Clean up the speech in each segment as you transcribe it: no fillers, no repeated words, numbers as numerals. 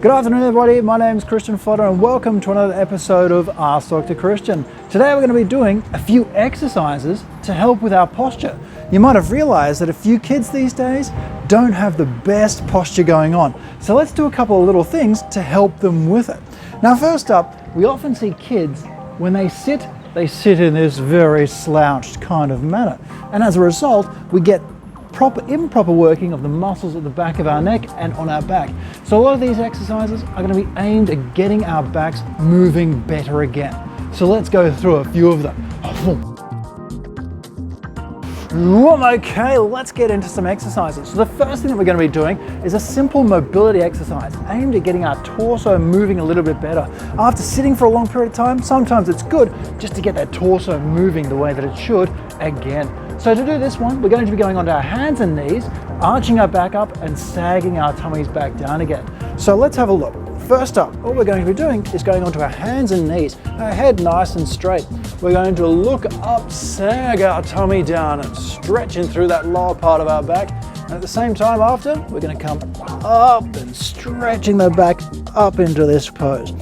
Good afternoon everybody, my name is Christian Fodder and welcome to another episode of Ask Dr. Christian. Today we're going to be doing a few exercises to help with our posture. You might have realized that a few kids these days don't have the best posture going on. So let's do a couple of little things to help them with it. Now first up, we often see kids, when they sit in this very slouched kind of manner. And as a result, we get improper working of the muscles at the back of our neck and on our back. So a lot of these exercises are going to be aimed at getting our backs moving better again. So let's go through a few of them. Okay, let's get into some exercises. So the first thing that we're going to be doing is a simple mobility exercise aimed at getting our torso moving a little bit better. After sitting for a long period of time, sometimes it's good just to get that torso moving the way that it should again. So to do this one, we're going to be going onto our hands and knees, arching our back up and sagging our tummies back down again. So let's have a look. First up, what we're going to be doing is going onto our hands and knees, our head nice and straight. We're going to look up, sag our tummy down and stretching through that lower part of our back. And at the same time after, we're going to come up and stretching the back up into this pose.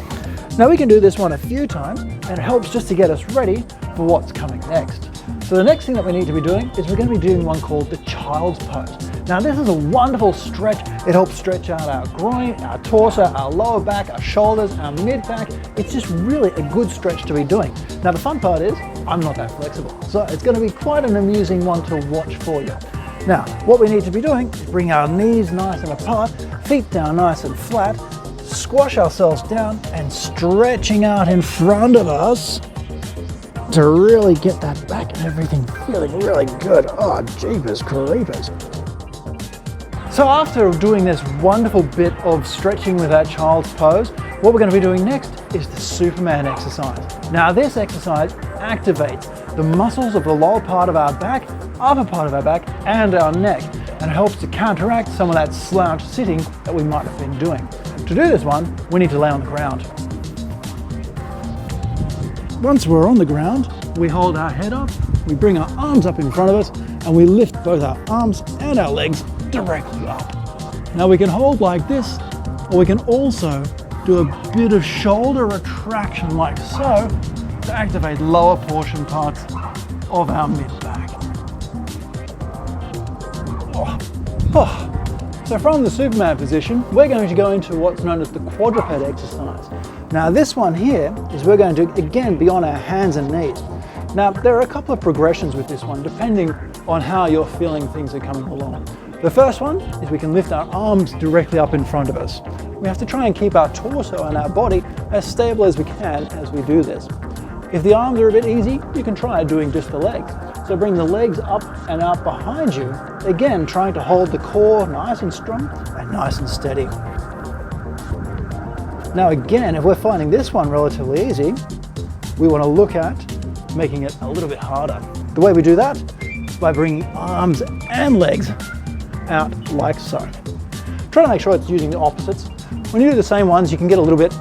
Now we can do this one a few times and it helps just to get us ready for what's coming next. So the next thing that we need to be doing is we're going to be doing one called the child's pose. Now this is a wonderful stretch. It helps stretch out our groin, our torso, our lower back, our shoulders, our mid back. It's just really a good stretch to be doing. Now the fun part is I'm not that flexible, so it's going to be quite an amusing one to watch for you. Now what we need to be doing is bring our knees nice and apart, feet down nice and flat, squash ourselves down and stretching out in front of us to really get that back and everything feeling really good. Oh, jeepers creepers. So after doing this wonderful bit of stretching with that child's pose, what we're going to be doing next is the Superman exercise. Now this exercise activates the muscles of the lower part of our back, upper part of our back and our neck, and helps to counteract some of that slouch sitting that we might have been doing. To do this one, we need to lay on the ground. Once we're on the ground, we hold our head up, we bring our arms up in front of us, and we lift both our arms and our legs directly up. Now we can hold like this, or we can also do a bit of shoulder retraction like so to activate lower portion parts of our mid-back. So from the Superman position, we're going to go into what's known as the quadruped exercise. Now this one here is we're going to again be on our hands and knees. Now there are a couple of progressions with this one depending on how you're feeling things are coming along. The first one is we can lift our arms directly up in front of us. We have to try and keep our torso and our body as stable as we can as we do this. If the arms are a bit easy, you can try doing just the legs. So bring the legs up and out behind you, again trying to hold the core nice and strong and nice and steady. Now again, if we're finding this one relatively easy, we want to look at making it a little bit harder. The way we do that is by bringing arms and legs out like so. Try to make sure it's using the opposites. When you do the same ones, you can get a little bit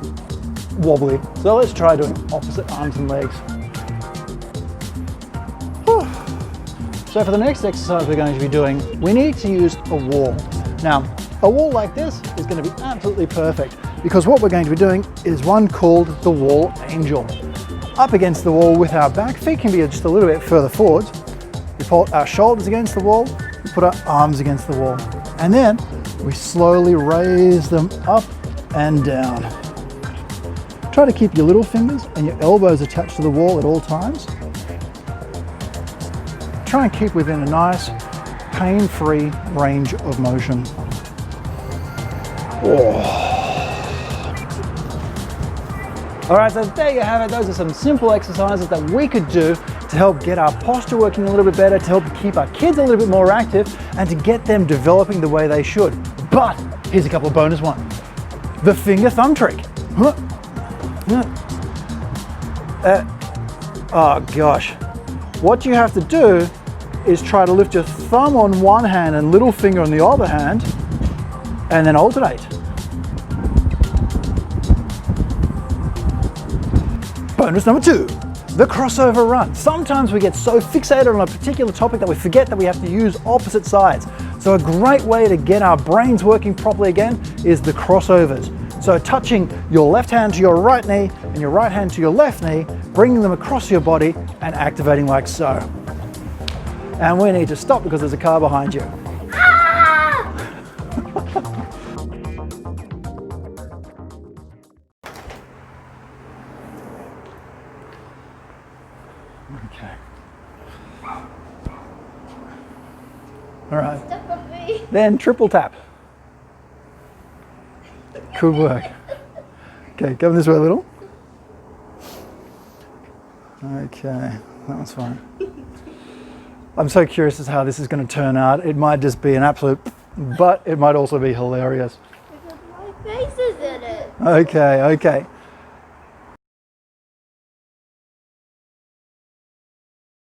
wobbly. So let's try doing opposite arms and legs. So for the next exercise we're going to be doing, we need to use a wall. Now, a wall like this is going to be absolutely perfect because what we're going to be doing is one called the wall angel. Up against the wall with our back, feet can be just a little bit further forwards. We put our shoulders against the wall, we put our arms against the wall, and then we slowly raise them up and down. Try to keep your little fingers and your elbows attached to the wall at all times. Try and keep within a nice, pain-free range of motion. All right, so there you have it. Those are some simple exercises that we could do to help get our posture working a little bit better, to help keep our kids a little bit more active, and to get them developing the way they should. But here's a couple of bonus ones. The finger thumb trick. Oh gosh. What you have to do is try to lift your thumb on one hand and little finger on the other hand, and then alternate. Bonus number 2, the crossover run. Sometimes we get so fixated on a particular topic that we forget that we have to use opposite sides. So a great way to get our brains working properly again is the crossovers. So touching your left hand to your right knee and your right hand to your left knee, bringing them across your body and activating like so. And we need to stop because there's a car behind you. Okay. All right. Step on me. Then triple tap. Good work. Okay, come this way a little. Okay, that was fine. I'm so curious as to how this is going to turn out. It might just be an absolute, but it might also be hilarious. Because my face is in it. Okay, okay.